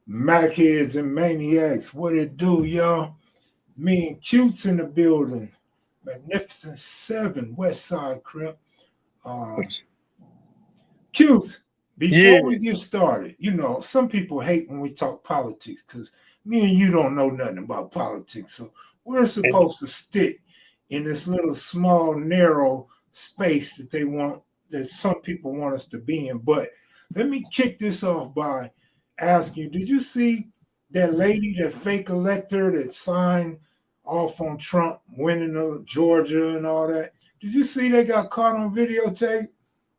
Macheads and maniacs, what it do, y'all? Me and Cute's in the building. Magnificent Seven, West Side Crip. Cute. Yeah. Before we get started, some people hate when we talk politics because me and you don't know nothing about politics. So we're supposed to stick in this little small, narrow space that some people want us to be in. But let me kick this off by asking you, did you see that lady, that fake elector that signed off on Trump winning Georgia and all that? Did you see they got caught on videotape?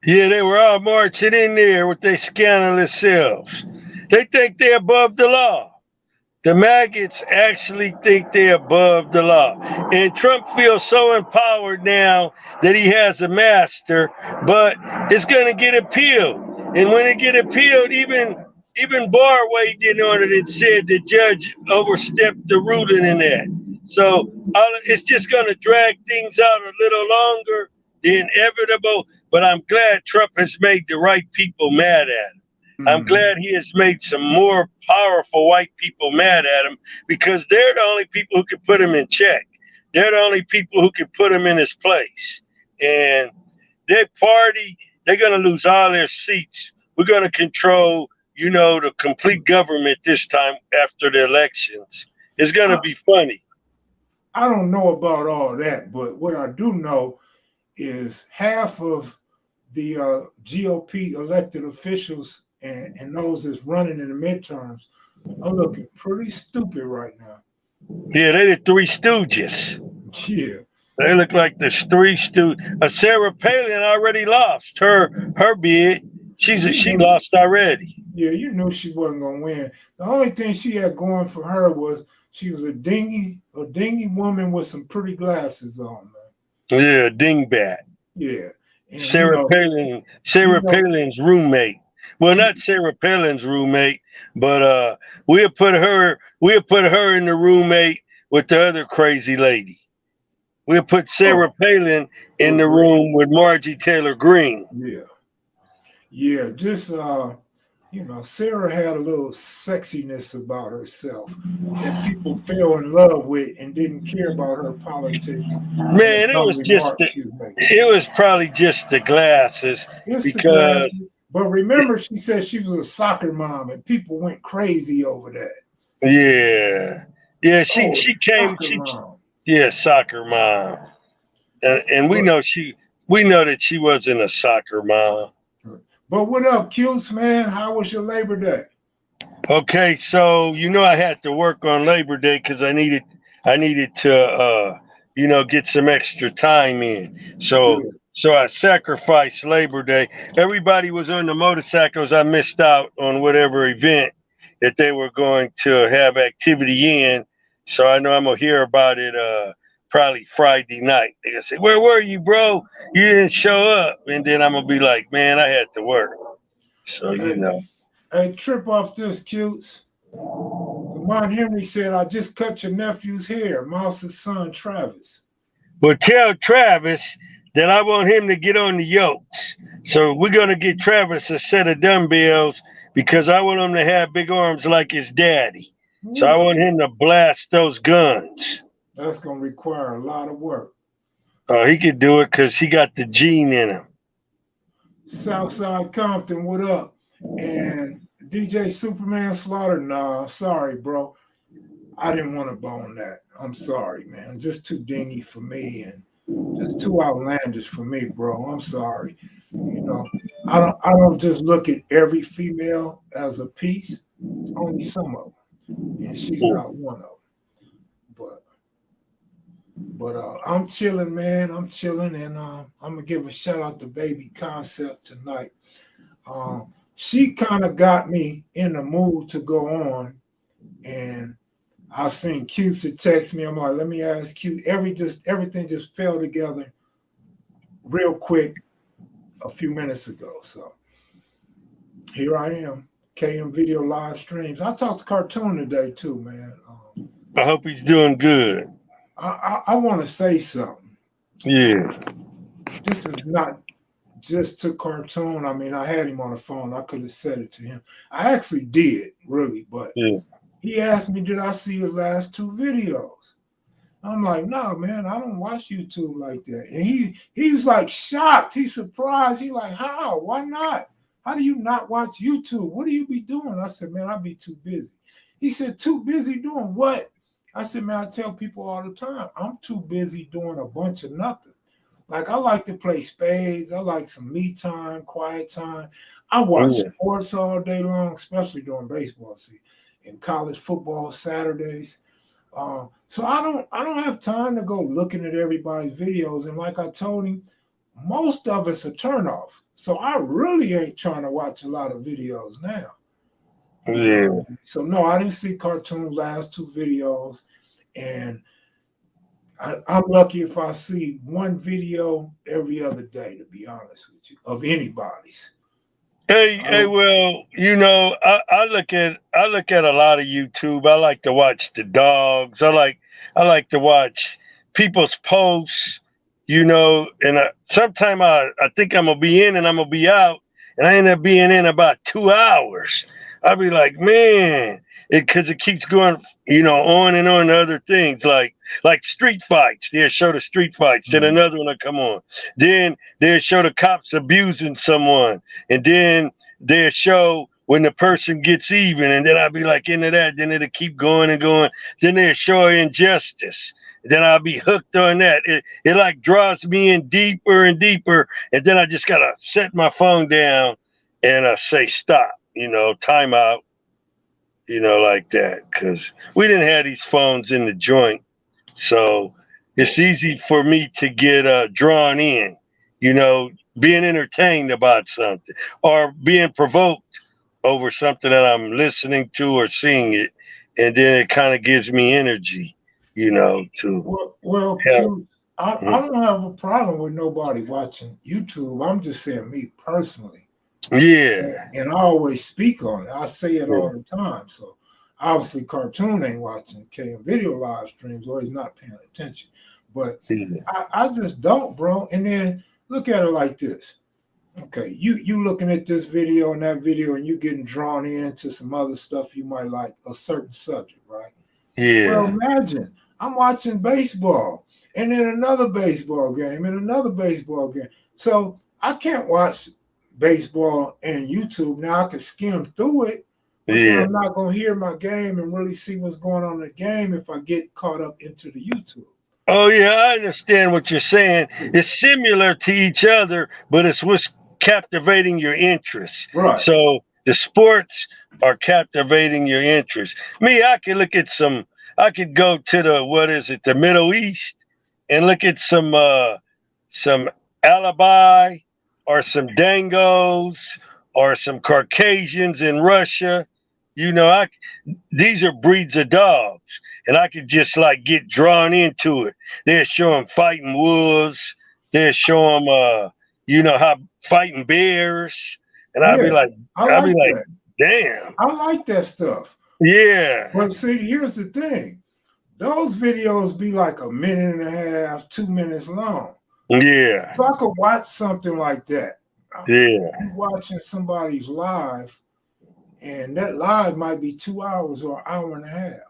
Yeah, they were all marching in there with their scandalous selves. They think they're above the law. The maggots actually think they're above the law. And Trump feels so empowered now that he has a master, but it's going to get appealed. And when it get appealed, even Barr weighed in on it and said the judge overstepped the ruling in that. So it's just going to drag things out a little longer, the inevitable. But I'm glad Trump has made the right people mad at him. I'm glad he has made some more powerful white people mad at him because they're the only people who can put him in check. They're the only people who can put him in his place. And their party, they're going to lose all their seats. We're going to control, the complete government this time after the elections. It's going to be funny. I don't know about all that, but what I do know is half of the GOP elected officials and those that's running in the midterms are looking pretty stupid right now. Yeah, they're the Three Stooges. Yeah. They look like the Three Stooges. Sarah Palin already lost her bid. She lost already. Yeah, you knew she wasn't going to win. The only thing she had going for her was she was a dingy woman with some pretty glasses on, man. Yeah, dingbat. Yeah. And Sarah Palin's roommate. Well, not Sarah Palin's roommate, but we'll put her in the roommate with the other crazy lady. We'll put Sarah Palin in the room with Margie Taylor Greene. Yeah. Yeah, just Sarah had a little sexiness about herself that people fell in love with and didn't care about her politics. Man, it was probably just the glasses. But remember, she said she was a soccer mom, and people went crazy over that. Yeah. She came. Soccer mom, and we know that she wasn't a soccer mom. But what up, Cutes, man? How was your Labor Day? Okay, so I had to work on Labor Day because I needed to get some extra time in. So I sacrificed Labor Day. Everybody was on the motorcycles. I missed out on whatever event that they were going to have activity in. So I know I'm gonna hear about it probably Friday night. They're gonna say, "Where were you, bro? You didn't show up." And then I'm gonna be like, "Man, I had to work." So Hey, trip off this, Cutes. Lamont Henry said, "I just cut your nephew's hair, Mouse's son, Travis." Well, tell Travis that I want him to get on the yokes. So we're gonna get Travis a set of dumbbells because I want him to have big arms like his daddy. So I want him to blast those guns. That's going to require a lot of work. He could do it because he got the gene in him. Southside Compton, what up? And DJ Superman Slaughter, nah, sorry, bro. I didn't want to bone that. I'm sorry, man. Just too dingy for me and just too outlandish for me, bro. I'm sorry. I don't just look at every female as a piece, only some of them. And she's not one of them. But I'm chilling, man. I'm chilling, and I'm gonna give a shout out to Baby Concept tonight. She kind of got me in the mood to go on, and I seen Cute text me. I'm like, let me ask Cute. Everything just fell together real quick a few minutes ago. So here I am. KM Video live streams. I talked to Cartoon today too, man. I hope he's doing good. I want to say something. Yeah. This is not just to cartoon. I mean, I had him on the phone. I could have said it to him. I actually did, really, but Yeah. he asked me, did I see his last two videos? I'm like, no, man, I don't watch YouTube like that. And he was like shocked. He's surprised. He like, how? Why not? How do you not watch YouTube? What do you be doing? I said, man, I'll be too busy. He said, too busy doing what? I said, man, I tell people all the time, I'm too busy doing a bunch of nothing. Like, I like to play spades. I like some me time, quiet time. I watch sports all day long, especially during baseball season and college football Saturdays. So I don't have time to go looking at everybody's videos. And like I told him, most of it's a turnoff. So I really ain't trying to watch a lot of videos now. Yeah. So no, I didn't see Cartoon's last two videos, and I'm lucky if I see one video every other day, to be honest with you, of anybody's. Hey, well, I look at a lot of YouTube. I like to watch the dogs. I like to watch people's posts, and sometime I think I'm gonna be in and I'm gonna be out, and I end up being in about 2 hours. I'll be like, man, because it keeps going, on and on to other things like street fights. They'll show the street fights, then another one will come on. Then they'll show the cops abusing someone, and then they'll show when the person gets even, and then I'll be like into that. Then it'll keep going and going. Then they'll show injustice. Then I'll be hooked on that. It like draws me in deeper and deeper, and then I just gotta set my phone down and say stop. Time out. Like that, because we didn't have these phones in the joint, so it's easy for me to get drawn in, being entertained about something or being provoked over something that I'm listening to or seeing it, and then it kind of gives me energy, to Q, I don't have a problem with nobody watching YouTube. I'm just saying me personally. Yeah. And I always speak on it. I say it all the time. So obviously Cartoon ain't watching KM video live streams or he's not paying attention. But I just don't, bro. And then look at it like this. Okay, you looking at this video and that video and you getting drawn into some other stuff you might like, a certain subject, right? Yeah. Well, imagine I'm watching baseball and then another baseball game and another baseball game. So I can't watch baseball and YouTube. Now I can skim through it, but then I'm not going to hear my game and really see what's going on in the game if I get caught up into the YouTube. Oh, yeah, I understand what you're saying. It's similar to each other, but it's what's captivating your interest. Right. So the sports are captivating your interest. Me, I could go to the Middle East and look at some alibi or some Dangos or some Caucasians in Russia. These are breeds of dogs, and I could just like get drawn into it. They'll show them fighting wolves. They'll show them, how fighting bears, and I'll be like, damn, I like that stuff. Yeah. But see, here's the thing: those videos be like a minute and a half, 2 minutes long. Yeah. So I could watch something like that. Yeah. I'm watching somebody's live, and that live might be 2 hours or an hour and a half.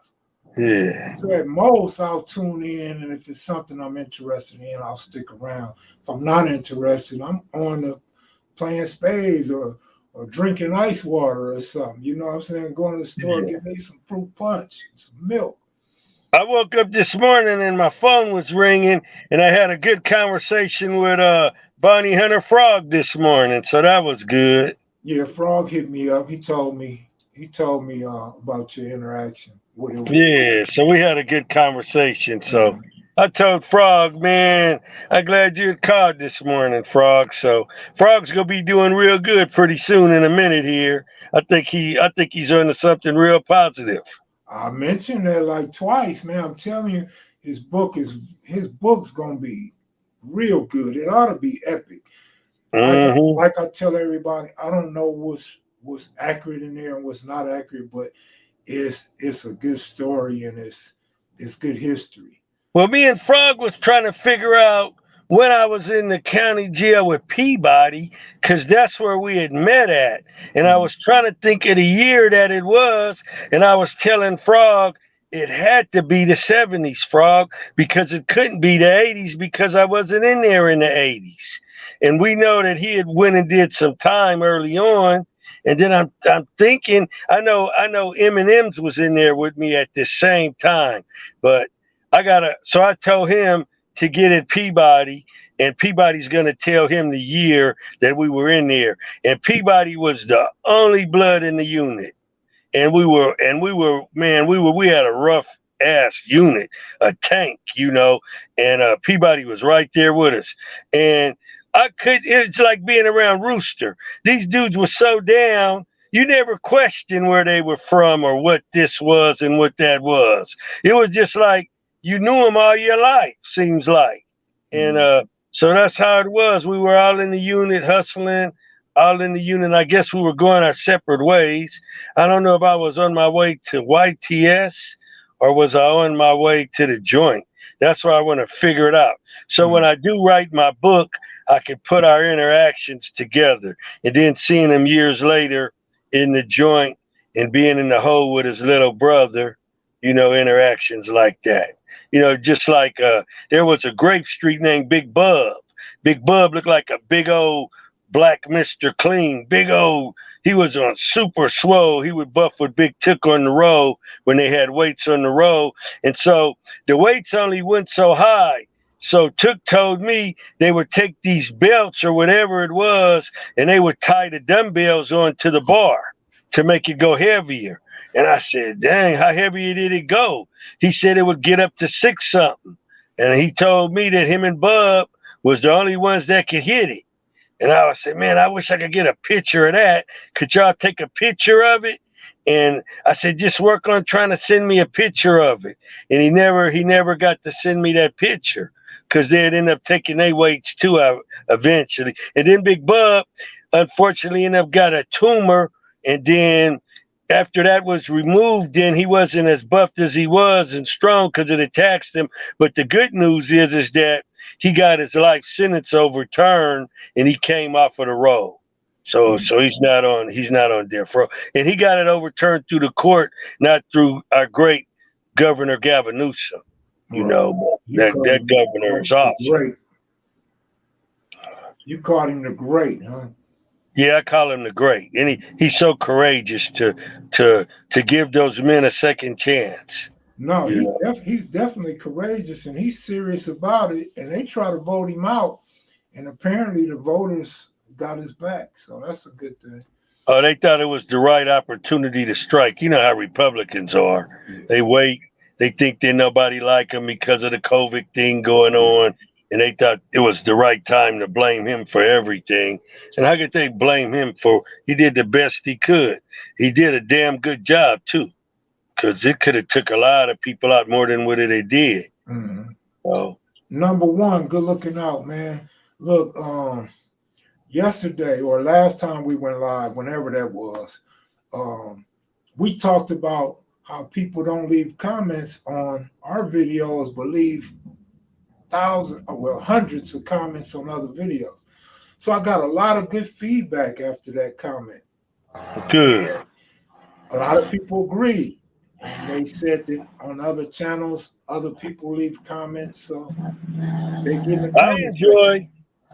Yeah. So at most, I'll tune in, and if it's something I'm interested in, I'll stick around. If I'm not interested, I'm on to playing spades or drinking ice water or something. You know what I'm saying? Going to the store, get me some fruit punch, some milk. I woke up this morning and my phone was ringing, and I had a good conversation with Bonnie Hunter Frog this morning, so that was good. Yeah, Frog hit me up. He told me about your interaction with him. Yeah, so we had a good conversation. So I told Frog, man, I'm glad you had called this morning, Frog. So Frog's gonna be doing real good pretty soon in a minute here. I think he's onto something real positive. I mentioned that like twice, man. I'm telling you, his book's gonna be real good. It ought to be epic. Like I tell everybody, I don't know what's accurate in there and what's not accurate, but it's a good story and it's good history. Well, me and Frog was trying to figure out when I was in the county jail with Peabody, because that's where we had met at. And I was trying to think of the year that it was, and I was telling Frog it had to be the 70s, Frog, because it couldn't be the 80s because I wasn't in there in the 80s. And we know that he had went and did some time early on. And then I'm thinking, I know Eminem's was in there with me at the same time, but so I told him to get at Peabody, and Peabody's going to tell him the year that we were in there. And Peabody was the only blood in the unit. And we had a rough ass unit, a tank, and Peabody was right there with us. And it's like being around Rooster. These dudes were so down, you never questioned where they were from or what this was and what that was. It was just like you knew them all your life, seems like. And so that's how it was. We were all in the unit hustling, all in the unit. I guess we were going our separate ways. I don't know if I was on my way to YTS or was I on my way to the joint. That's why I want to figure it out. So when I do write my book, I can put our interactions together. And then seeing him years later in the joint and being in the hole with his little brother, interactions like that. Just like there was a Grape Street named Big Bub. Big Bub looked like a big old black Mr. Clean. He was on super swole. He would buff with Big Took on the road when they had weights on the road. And so the weights only went so high. So Took told me they would take these belts or whatever it was, and they would tie the dumbbells onto the bar to make it go heavier. And I said, dang, how heavy did it go? He said it would get up to 6 something. And he told me that him and Bub was the only ones that could hit it. And I said, man, I wish I could get a picture of that. Could y'all take a picture of it? And I said, just work on trying to send me a picture of it. And he never got to send me that picture because they'd end up taking their weights too eventually. And then Big Bub, unfortunately, ended up got a tumor. And then after that was removed, then he wasn't as buffed as he was and strong because it attacked him. But the good news is that he got his life sentence overturned and he came off of the roll. So he's not on death row. And he got it overturned through the court, not through our great Governor Gavin Newsom. That governor is awesome. Great. You called him the great, huh? Yeah, I call him the great. And he's so courageous to give those men a second chance. No, he's definitely courageous and he's serious about it. And they try to vote him out. And apparently the voters got his back. So that's a good thing. Oh, they thought it was the right opportunity to strike. You know how Republicans are. Yeah. They wait. They think that nobody like him because of the COVID thing going on. And they thought it was the right time to blame him for everything. And how could they blame him he did the best he could. He did a damn good job, too. Because it could have took a lot of people out more than what they did. Mm-hmm. So. Number one, good looking out, man. Look, yesterday or last time we went live, whenever that was, we talked about how people don't leave comments on our videos, but leave hundreds of comments on other videos. So I got a lot of good feedback after that comment. Good. And a lot of people agreed. And they said that on other channels, other people leave comments. So they get in the comments.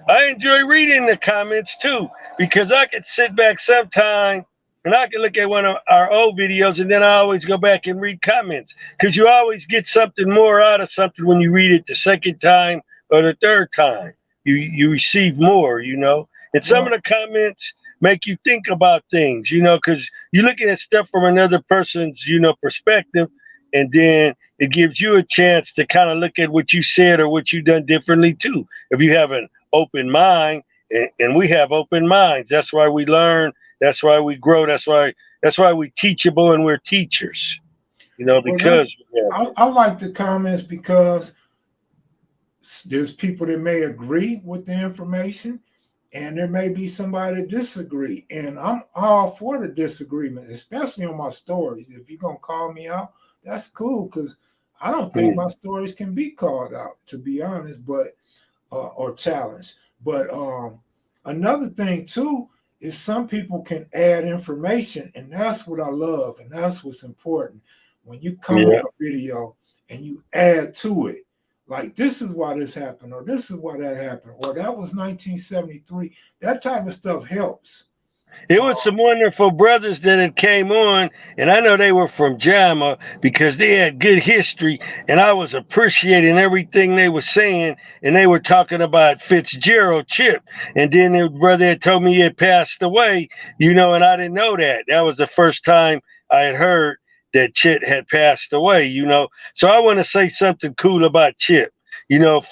I enjoy reading the comments too, because I could sit back sometime and I can look at one of our old videos and then I always go back and read comments because you always get something more out of something when you read it the second time or the third time. You receive more, and some of the comments make you think about things, because you're looking at stuff from another person's, perspective, and then it gives you a chance to kind of look at what you said or what you done differently too. If you have an open mind, and we have open minds, that's why we learn, that's why we grow, that's why we teachable and we're teachers, because I like the comments because there's people that may agree with the information. And there may be somebody that disagree. And I'm all for the disagreement, especially on my stories. If you're going to call me out, that's cool because I don't think my stories can be called out, to be honest. But or challenged. But another thing too is some people can add information, and that's what I love, and that's what's important. When you come on a video and you add to it, like this is why this happened, or this is why that happened, or that was 1973. That type of stuff helps. It was some wonderful brothers that had came on, and I know they were from Jama because they had good history, and I was appreciating everything they were saying, and they were talking about Fitzgerald Chip, and then the brother had told me he had passed away, and I didn't know that. That was the first time I had heard that Chip had passed away, So I want to say something cool about Chip,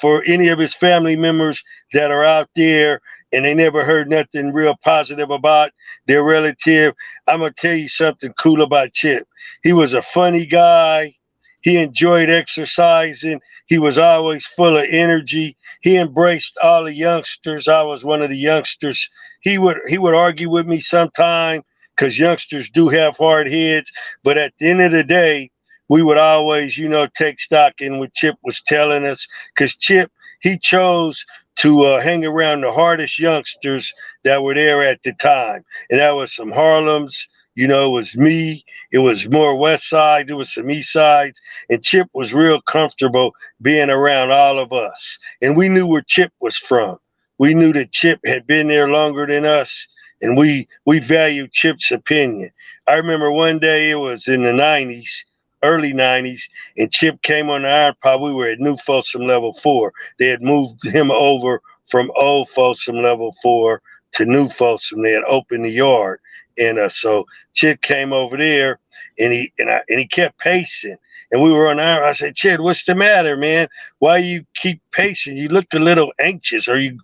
for any of his family members that are out there and they never heard nothing real positive about their relative. I'm going to tell you something cool about Chip. He was a funny guy. He enjoyed exercising. He was always full of energy. He embraced all the youngsters. I was one of the youngsters. He would argue with me sometime because youngsters do have hard heads. But at the end of the day, we would always, take stock in what Chip was telling us, because Chip, he chose to hang around the hardest youngsters that were there at the time. And that was some Harlems, it was me, it was more West Side, it was some East Sides, and Chip was real comfortable being around all of us. And we knew where Chip was from. We knew that Chip had been there longer than us, and we valued Chip's opinion. I remember one day, it was in the 90s, early 90s, and Chip came on the Iron Pod. We were at New Folsom Level 4. They had moved him over from Old Folsom Level 4 to New Folsom. They had opened the yard. And so Chip came over there, and he kept pacing. And we were on Iron. I said, Chip, what's the matter, man? Why you keep pacing? You look a little anxious. Are you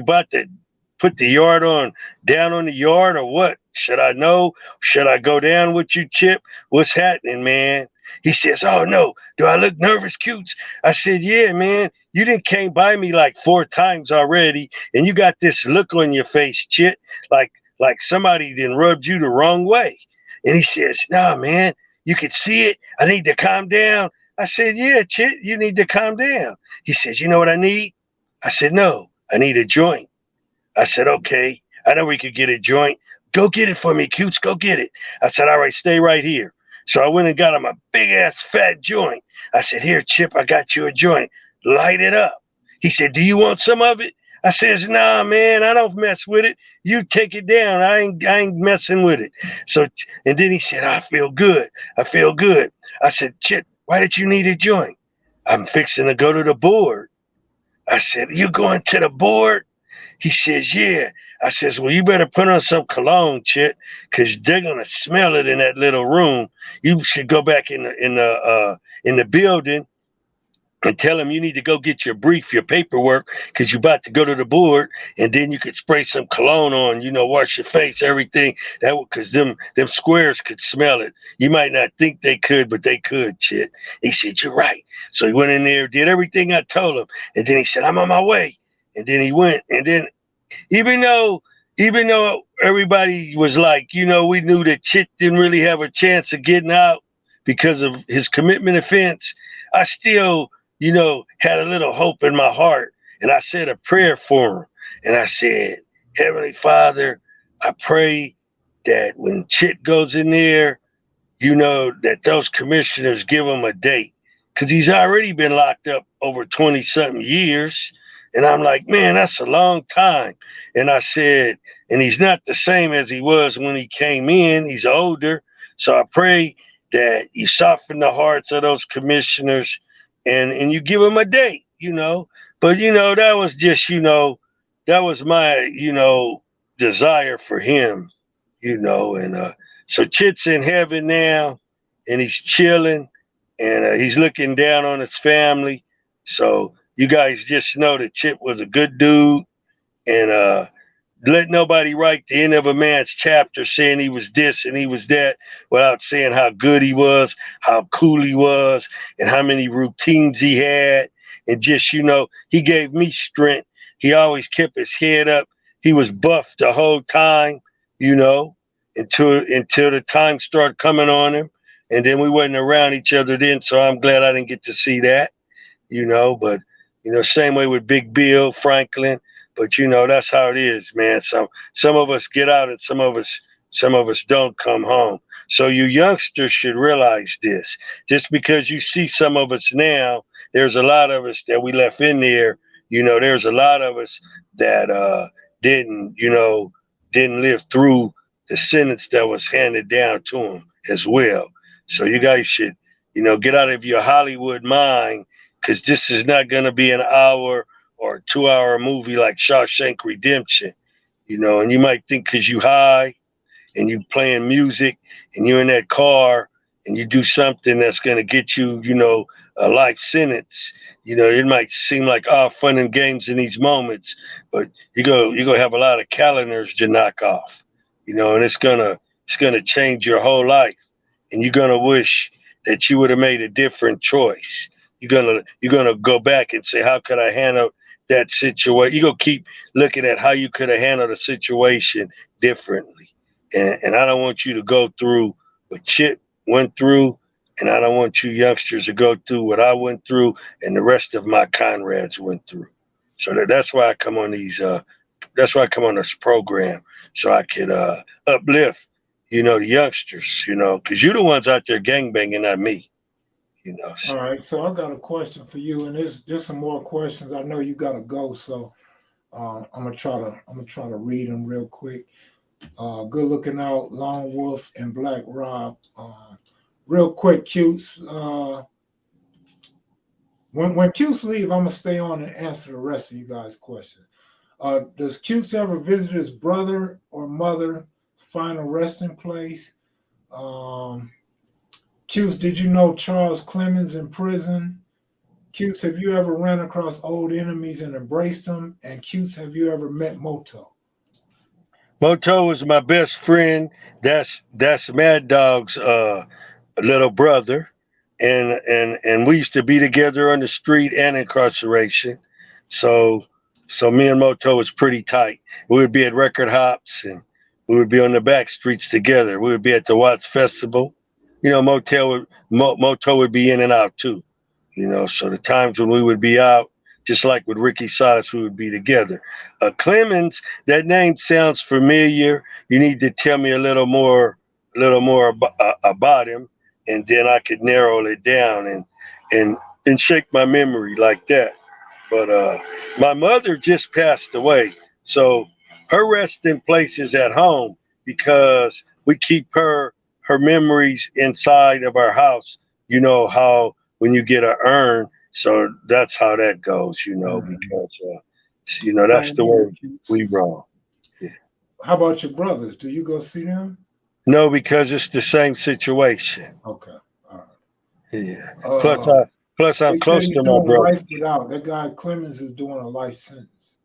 about to put the yard down on the yard, or what? Should I know? Should I go down with you, Chip? What's happening, man? He says, oh, no. Do I look nervous, Coots? I said, yeah, man. You done came by me like 4 times already, and you got this look on your face, Chip, like somebody done rubbed you the wrong way. And he says, nah, man, you can see it. I need to calm down. I said, yeah, Chip, you need to calm down. He says, you know what I need? I said, no, I need a joint. I said, okay, I know we could get a joint. Go get it for me, Coots. Go get it. I said, all right, stay right here. So I went and got him a big-ass fat joint. I said, here, Chip, I got you a joint. Light it up. He said, do you want some of it? I says, nah, man, I don't mess with it. You take it down. I ain't messing with it. So, and then he said, I feel good. I feel good. I said, Chip, why did you need a joint? I'm fixing to go to the board. I said, you going to the board? He says, yeah. I says, well, you better put on some cologne, Chip, because they're gonna smell it in that little room. You should go back in the building and tell them you need to go get your brief, your paperwork, because you're about to go to the board, and then you could spray some cologne on, wash your face, everything. Because them squares could smell it. You might not think they could, but they could, Chip. He said, you're right. So he went in there, did everything I told him, and then he said, I'm on my way. And then he went, and then even though everybody was like, we knew that Chip didn't really have a chance of getting out because of his commitment offense, I still, had a little hope in my heart. And I said a prayer for him. And I said, Heavenly Father, I pray that when Chip goes in there, that those commissioners give him a date. Because he's already been locked up over 20-something years. And I'm like, man, that's a long time. And I said, and he's not the same as he was when he came in. He's older. So I pray that you soften the hearts of those commissioners and you give them a date, But, that was just, that was my, desire for him, And so Chit's in heaven now, and he's chilling, and he's looking down on his family. So you guys just know that Chip was a good dude, and let nobody write the end of a man's chapter saying he was this and he was that without saying how good he was, how cool he was, and how many routines he had. And just, he gave me strength. He always kept his head up. He was buffed the whole time, until the time started coming on him. And then we wasn't around each other then, so I'm glad I didn't get to see that, but Same way with Big Bill, Franklin. But that's how it is, man. Some of us get out and some of us don't come home. So you youngsters should realize this. Just because you see some of us now, there's a lot of us that we left in there. There's a lot of us that didn't live through the sentence that was handed down to them as well. So you guys should, get out of your Hollywood mind, because this is not going to be an hour or 2 hour movie like Shawshank Redemption, and you might think because you high and you playing music and you're in that car and you do something that's going to get you, a life sentence, it might seem like all fun and games in these moments, but you're going to have a lot of calendars to knock off, and it's going to change your whole life. And you're going to wish that you would have made a different choice. You're gonna go back and say, how could I handle that situation? You're gonna keep looking at how you could have handled a situation differently. And I don't want you to go through what Chip went through, and I don't want you youngsters to go through what I went through and the rest of my comrades went through. So that's why I come on this program, so I could uplift, the youngsters, because you're the ones out there gangbanging, not me. All right, so I got a question for you, and there's some more questions. I know you gotta go, so I'm gonna try to read them real quick. Good looking out, Lone Wolf and Black Rob. Real quick, Cutes. When Cutes leave, I'm gonna stay on and answer the rest of you guys' questions. Does Cutes ever visit his brother or mother final resting place? Cutes, did you know Charles Clemens in prison? Cutes, have you ever ran across old enemies and embraced them? And Cutes, have you ever met Moto? Moto was my best friend. That's Mad Dog's little brother, and we used to be together on the street and incarceration. So me and Moto was pretty tight. We would be at record hops and we would be on the back streets together. We would be at the Watts Festival. Moto would be in and out too. So the times when we would be out, just like with Ricky Silas, we would be together. Clemens, that name sounds familiar. You need to tell me a little more about him, and then I could narrow it down and shake my memory like that. But my mother just passed away, so her resting place is at home because we keep her memories inside of our house. You know how when you get an urn, so that's how that goes. Because that's the way we roll. Yeah. How about your brothers? Do you go see them? No, because it's the same situation. Okay. All right. Yeah. Uh, Plus I'm they close say he's to my doing brother. life without. That guy Clemens is doing a life sentence.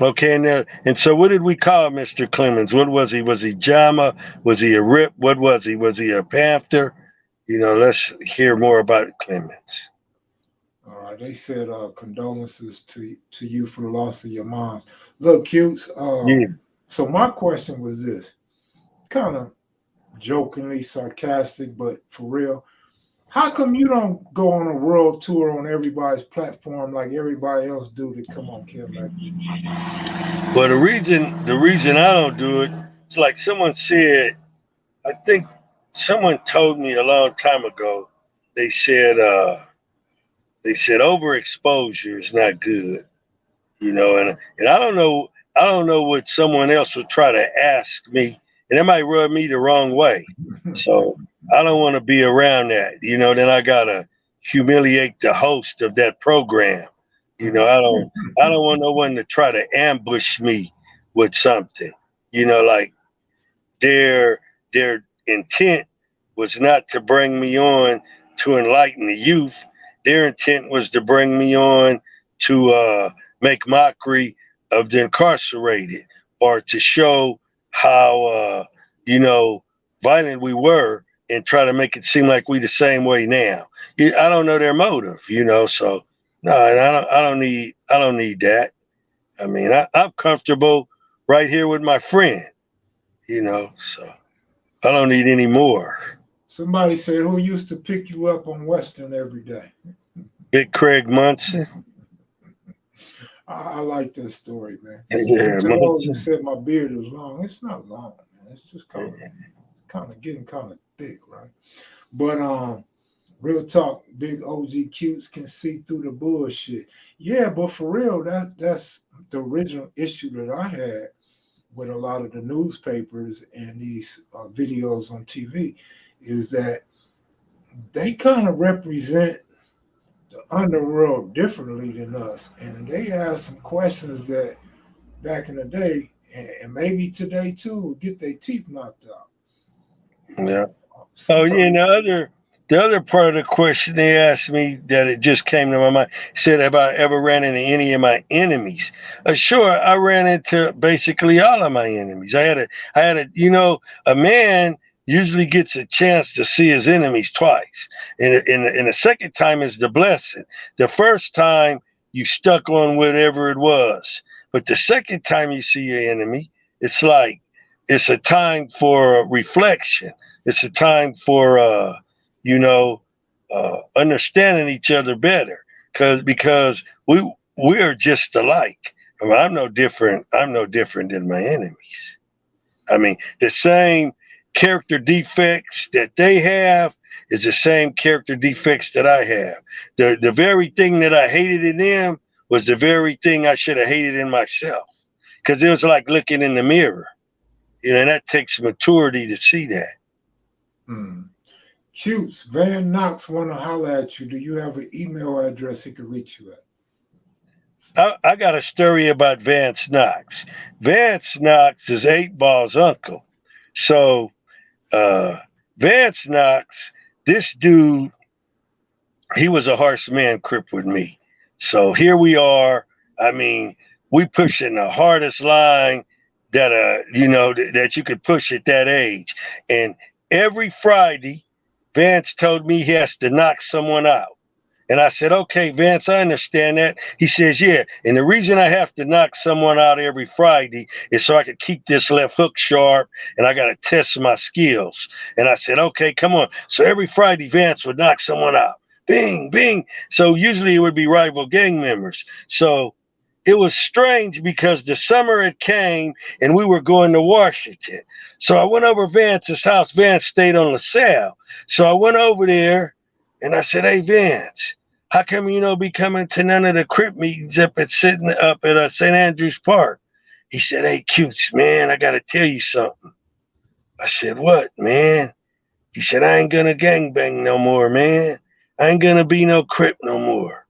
Okay, and so what did we call Mr. Clemens? What was he? Was he Jama? Was he a Rip? What was he? Was he a Panther? Let's hear more about Clemens. All right. They said condolences to you for the loss of your mom. Look, Cutes. Yeah. So my question was this, kind of jokingly sarcastic, but for real. How come you don't go on a world tour on everybody's platform like everybody else do to come on Kev Mac? Well, the reason I don't do it, it's like someone said. I think someone told me a long time ago. They said overexposure is not good. And I don't know what someone else would try to ask me, and it might rub me the wrong way. So I don't want to be around that. Then I gotta humiliate the host of that program. I don't want no one to try to ambush me with something. Like their intent was not to bring me on to enlighten the youth. Their intent was to bring me on to make mockery of the incarcerated, or to show how violent we were and try to make it seem like we the same way now. I don't know their motive, so no, I don't need that. I mean, I'm comfortable right here with my friend, so I don't need any more. Somebody said, who used to pick you up on Western every day? Big Craig Munson. I like that story, man. And Yeah, to those who said my beard was long, it's not long, man. It's just kind of getting kind of thick, right? But real talk, big OG cutes can see through the bullshit. Yeah, but for real, that's the original issue that I had with a lot of the newspapers and these videos on TV, is that they kind of represent the underworld differently than us, and they ask some questions that back in the day, and maybe today too, will get their teeth knocked out. yeah. Oh, yeah. Sometimes. And the other part of the question they asked me that it just came to my mind said about ever ran into any of my enemies. Sure, I ran into basically all of my enemies. A man usually gets a chance to see his enemies twice, and the second time is the blessing. The first time you stuck on whatever it was, but the second time you see your enemy, it's like it's a time for reflection. It's a time for understanding each other better, because we are just alike. I mean, I'm no different. I'm no different than my enemies. I mean, the same character defects that they have is the same character defects that I have. The very thing that I hated in them was the very thing I should have hated in myself, because it was like looking in the mirror. And that takes maturity to see that. Cutes, Van Knox want to holler at you. Do you have an email address he could reach you at? I got a story about Vance Knox. Vance Knox is 8Ball's uncle. So Vance Knox, this dude, he was a harsh man crip with me. So here we are. I mean, we pushing the hardest line that you could push at that age. And every Friday, Vance told me he has to knock someone out. And I said, okay, Vance, I understand that. He says, yeah. And the reason I have to knock someone out every Friday is so I can keep this left hook sharp, and I got to test my skills. And I said, okay, come on. So every Friday, Vance would knock someone out. Bing, bing. So usually it would be rival gang members. So it was strange because the summer it came and we were going to Washington. So I went over Vance's house. Vance stayed on LaSalle. So I went over there and I said, hey, Vance, how come you don't be coming to none of the crip meetings up at St. Andrews Park? He said, hey, Cutes, man, I got to tell you something. I said, what, man? He said, I ain't going to gangbang no more, man. I ain't going to be no crip no more.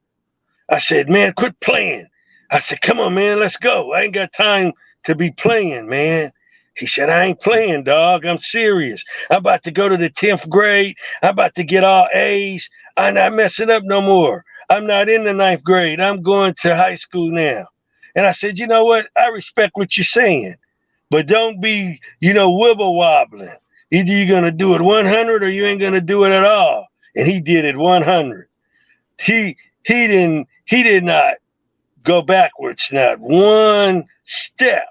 I said, man, quit playing. I said, come on, man, let's go. I ain't got time to be playing, man. He said, I ain't playing, dog. I'm serious. I'm about to go to the 10th grade. I'm about to get all A's. I'm not messing up no more. I'm not in the 9th grade. I'm going to high school now. And I said, you know what? I respect what you're saying, but don't be, wibble wobbling. Either you're going to do it 100 or you ain't going to do it at all. And he did it 100. He did not go backwards, not one step.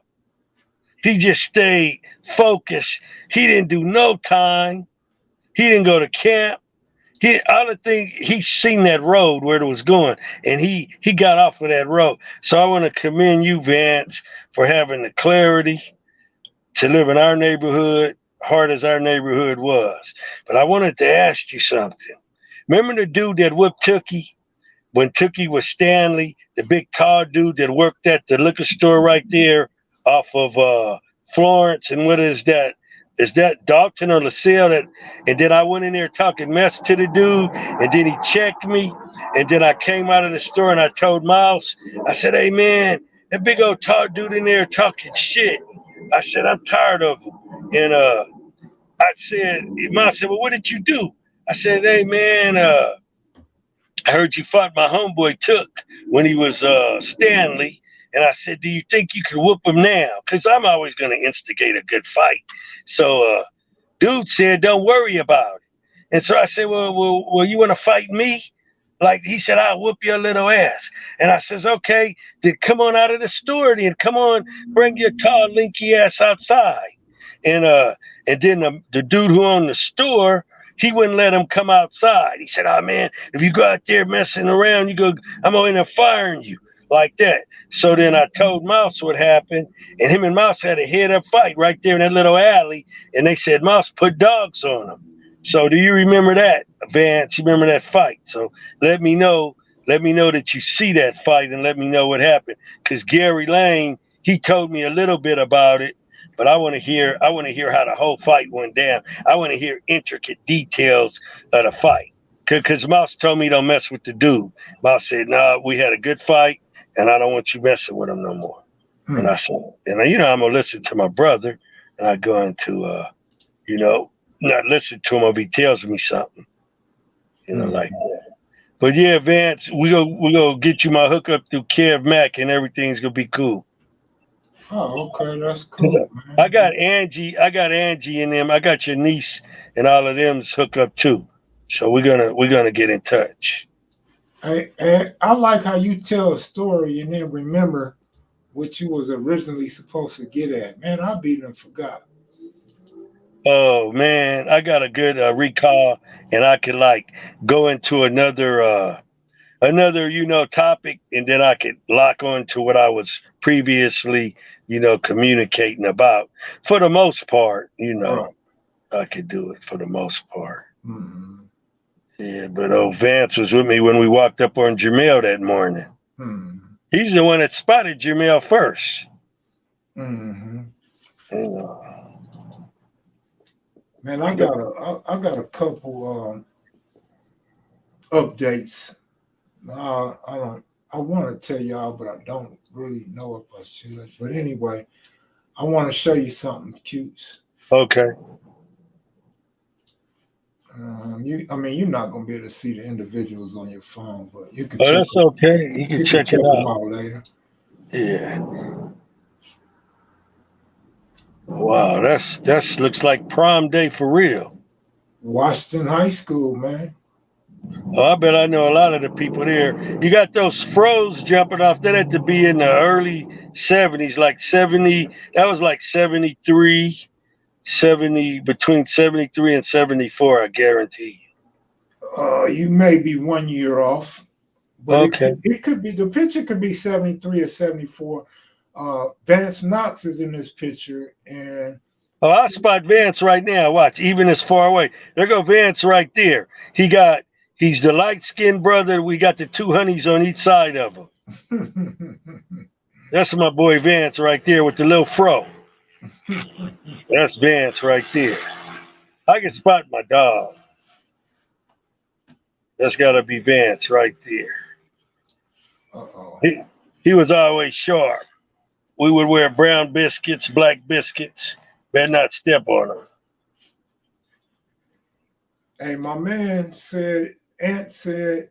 He just stayed focused. He didn't do no time. He didn't go to camp. He seen that road where it was going, and he got off of that road. So I want to commend you, Vance, for having the clarity to live in our neighborhood, hard as our neighborhood was. But I wanted to ask you something. Remember the dude that whipped Tookie? When Tookie was Stanley, the big tall dude that worked at the liquor store right there off of Florence, and what is that? Is that Dalton or LaSalle? And then I went in there talking mess to the dude, and then he checked me, and then I came out of the store and I told Miles, I said, hey man, that big old tall dude in there talking shit. I said, I'm tired of him. And Miles said, well, what did you do? I said, hey man, I heard you fought my homeboy Took when he was Stanley. And I said, do you think you could whoop him now? Because I'm always going to instigate a good fight. So dude said, don't worry about it. And so I said, well, you want to fight me? Like he said, I'll whoop your little ass. And I says, okay, then come on out of the store then. Come on, bring your tall, linky ass outside. And then the dude who owned the store, he wouldn't let him come outside. He said, oh man, if you go out there messing around, I'm going to end up firing you. like that. So then I told Mouse what happened, and him and Mouse had a head-up fight right there in that little alley, and they said Mouse put dogs on him. So do you remember that, Vance? You remember that fight? So let me know that you see that fight and let me know what happened. Because Gary Lane, he told me a little bit about it, but I want to hear how the whole fight went down. I want to hear intricate details of the fight. Because Mouse told me don't mess with the dude. Mouse said, nah, we had a good fight, and I don't want you messing with him no more. And I said, and I'm going to listen to my brother, and I'm going to, not listen to him if he tells me something, like that. But yeah, Vance, we gonna get you my hookup through Kev Mac, and everything's gonna be cool. Oh, okay, that's cool, man. I got Angie and them. I got your niece and all of them's hook up too. So we're gonna get in touch. I like how you tell a story and then remember what you was originally supposed to get at. Man, I beat and forgot. Oh man, I got a good recall, and I could like go into another topic, and then I could lock on to what I was previously communicating about. For the most part, Right. I could do it for the most part. Mm-hmm. Yeah, but Vance was with me when we walked up on Jamel that morning. Mm-hmm. He's the one that spotted Jamel first. Mm-hmm. Man, I got a couple updates. I want to tell y'all, but I don't really know if I should. But anyway, I want to show you something cute. Okay. You're not gonna be able to see the individuals on your phone, but you can. That's okay. You can check it out later. Yeah. Wow, that's looks like prom day for real. Washington High School, man. Oh, I bet I know a lot of the people there. You got those froze jumping off. That had to be in the early 70s, like 70. That was like 73, 70, between 73 and 74, I guarantee you. You may be 1 year off, but okay. It could be, the picture could be 73 or 74. Vance Knox is in this picture, and I spot Vance right now. Watch, even as far away. There go Vance right there. He's the light-skinned brother. We got the two honeys on each side of him. That's my boy Vance right there with the little fro. That's Vance right there. I can spot my dog. That's got to be Vance right there. Uh-oh. He was always sharp. We would wear brown biscuits, black biscuits. Better not step on them. Hey, my man said, Ant said,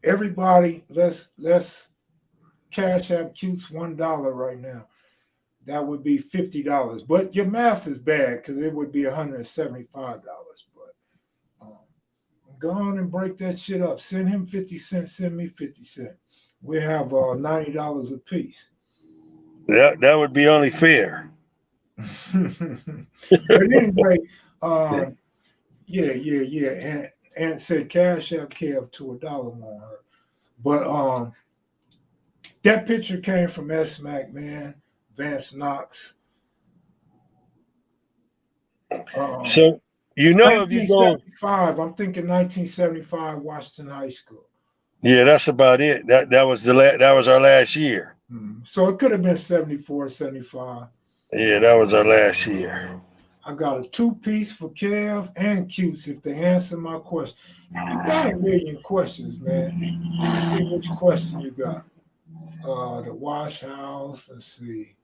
everybody, let's cash app Cutes $1 right now. That would be $50. But your math is bad because it would be $175. But go on and break that shit up. Send him 50 cents, send me 50 cents. We have $90 a piece. That would be only fair. But anyway, yeah. And said cash app Kev to $1 on her. But that picture came from S-Mac, man. Vance Knox. So if you go, 1975. I'm thinking 1975 Washington High School. Yeah, that's about it. That was our last year. So it could have been 74, 75. Yeah, that was our last year. I got a 2-piece for Kev and Cutes if they answer my question. You got a million questions, man. Let's see which question you got. The wash house. Let's see.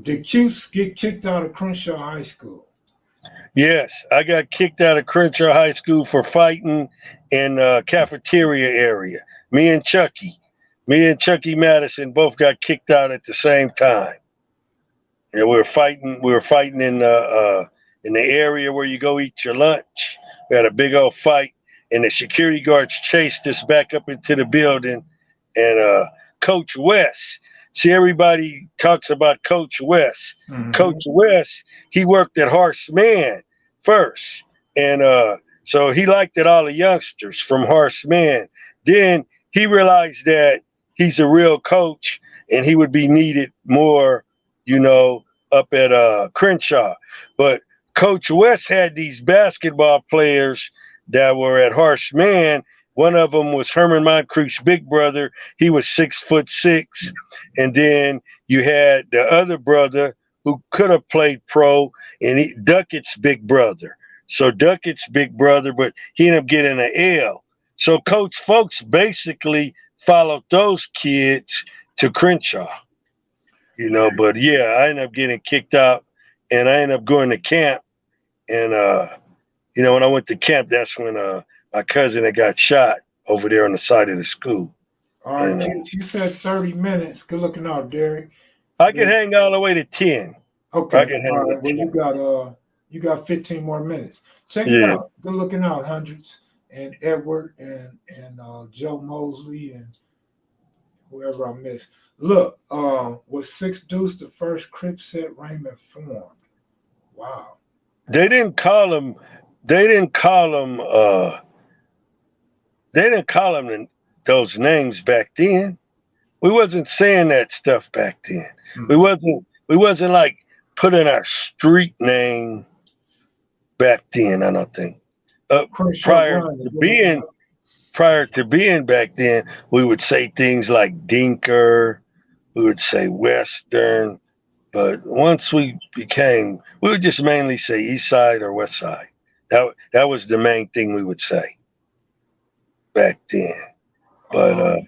Did Cutes get kicked out of Crenshaw High School? Yes, I got kicked out of Crenshaw High School for fighting in the cafeteria area. Me and Chucky Madison both got kicked out at the same time. And we were fighting in the area where you go eat your lunch. We had a big old fight, and the security guards chased us back up into the building. And Coach West, see, everybody talks about Coach West. Mm-hmm. Coach West, he worked at Harsh Man first. And so he liked it all the youngsters from Harsh Man. Then he realized that he's a real coach and he would be needed more, up at Crenshaw. But Coach West had these basketball players that were at Harsh Man. One of them was Herman Moncrief's big brother. He was 6'6", and then you had the other brother who could have played pro, and Duckett's big brother. So Duckett's big brother, but he ended up getting an L. So Coach Folks basically followed those kids to Crenshaw, But yeah, I ended up getting kicked out, and I ended up going to camp. And when I went to camp, that's when my cousin had got shot over there on the side of the school. All right, you said 30 minutes. Good looking out, Derek. I could hang all the way to 10. Okay. All right. Well, you got 15 more minutes. Check it out. Good looking out, Hundreds and Edward and Joe Mosley and whoever I missed. Look, was 6 Deuce the first Crip set Raymond formed? Wow. They didn't call him those names back then. We wasn't saying that stuff back then. Mm-hmm. We wasn't like putting our street name back then, I don't think. Prior to being back then, we would say things like Dinker, we would say Western, but once we would just mainly say East Side or West Side. That was the main thing we would say back then. But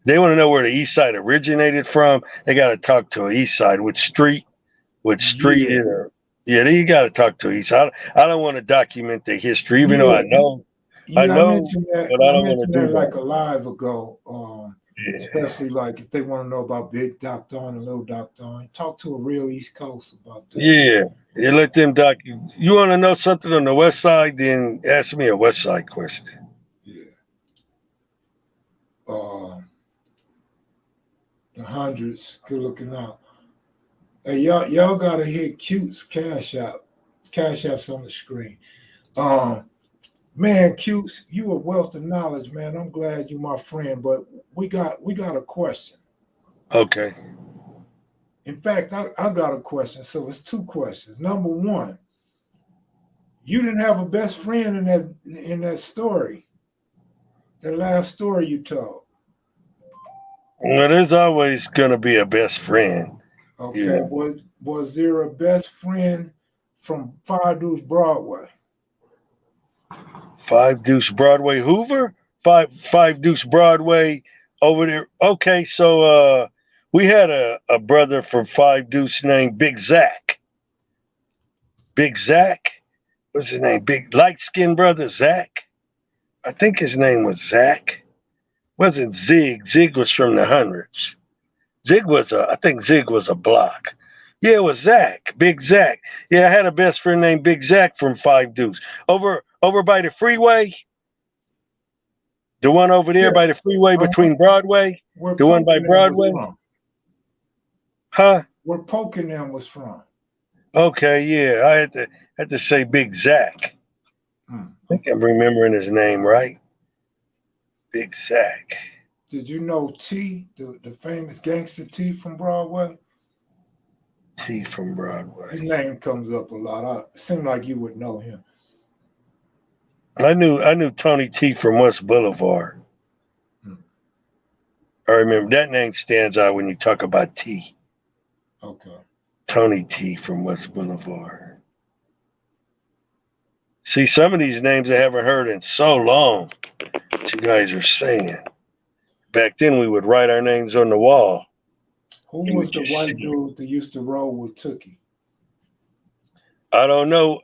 they want to know where the East Side originated from. They got to talk to East Side. Which street you got to talk to East Side. I don't want to document the history, even though I know. I mentioned that, but I don't want to do that like a live ago. Especially like if they want to know about Big Doc Don and Little Doc Don, talk to a real East Coast about that. Yeah, let them doc. You want to know something on the West Side? Then ask me a West Side question. Yeah. The Hundreds, good looking out. Hey, y'all gotta hit Cute's Cash App's on the screen. Man, Cutes, you a wealth of knowledge, man. I'm glad you my friend, but we got a question. Okay. In fact, I got a question. So it's 2 questions. Number 1, you didn't have a best friend in that story, the last story you told. Well, there's always gonna be a best friend. Okay. Yeah. Was there a best friend from 5 Deuce Broadway? 5 Deuce Broadway Hoover? 5 Deuce Broadway over there. Okay, so we had a brother from 5 Deuce named Big Zach. Big Zach? What's his name? Big light-skinned brother Zach? I think his name was Zach. Wasn't Zig. Zig was from the Hundreds. I think Zig was a block. Yeah, it was Zach. Big Zach. Yeah, I had a best friend named Big Zach from 5 Deuce. Over by the freeway. The one over there by the freeway between Broadway. The one by Broadway. Huh? Where Poking them was from. Okay, yeah. I had to say Big Zach. I think I'm remembering his name right. Big Zach. Did you know T, the famous gangster T from Broadway? T from Broadway. His name comes up a lot. It seemed like you would know him. I knew Tony T from West Boulevard. I remember that name stands out when you talk about T. Okay. Tony T from West Boulevard. See, some of these names I haven't heard in so long. What you guys are saying. Back then, we would write our names on the wall. Who was the white dude that used to roll with Tookie? I don't know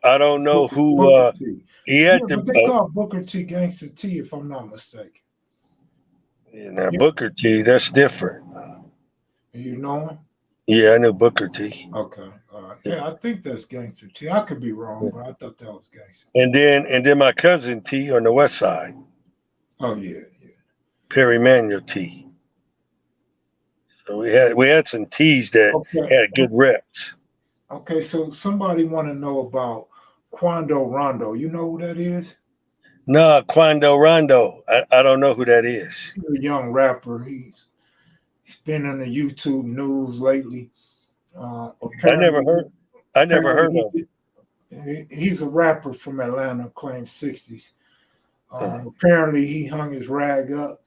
who. Booker T. He had but they call Booker T Gangster T, if I'm not mistaken. Yeah, now Booker T, that's different. You know him? Yeah, I knew Booker T. Okay, all right. Yeah, I think that's Gangster T. I could be wrong, but I thought that was Gangster. And then my cousin T on the West Side. Oh yeah. Perry Manuel T. So we had some T's that had good reps. Okay, so somebody want to know about Quando Rondo. You know who that is? No, Quando Rondo. I don't know who that is. He's a young rapper. He's been in the YouTube news lately. I never Apparently, heard. I never heard of. he's a rapper from Atlanta, claims 60s. Huh. Apparently, he hung his rag up,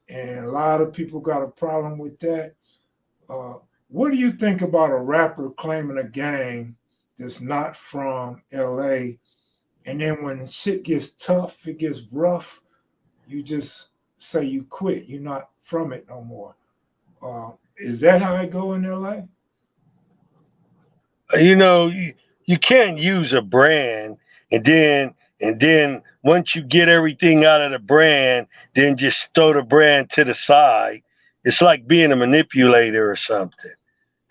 and a lot of people got a problem with that. What do you think about a rapper claiming a gang that's not from LA? And then when shit gets tough, it gets rough, you just say you quit. You're not from it no more. Is that how it go in LA? You know, you can't use a brand and then once you get everything out of the brand, then just throw the brand to the side. It's like being a manipulator or something.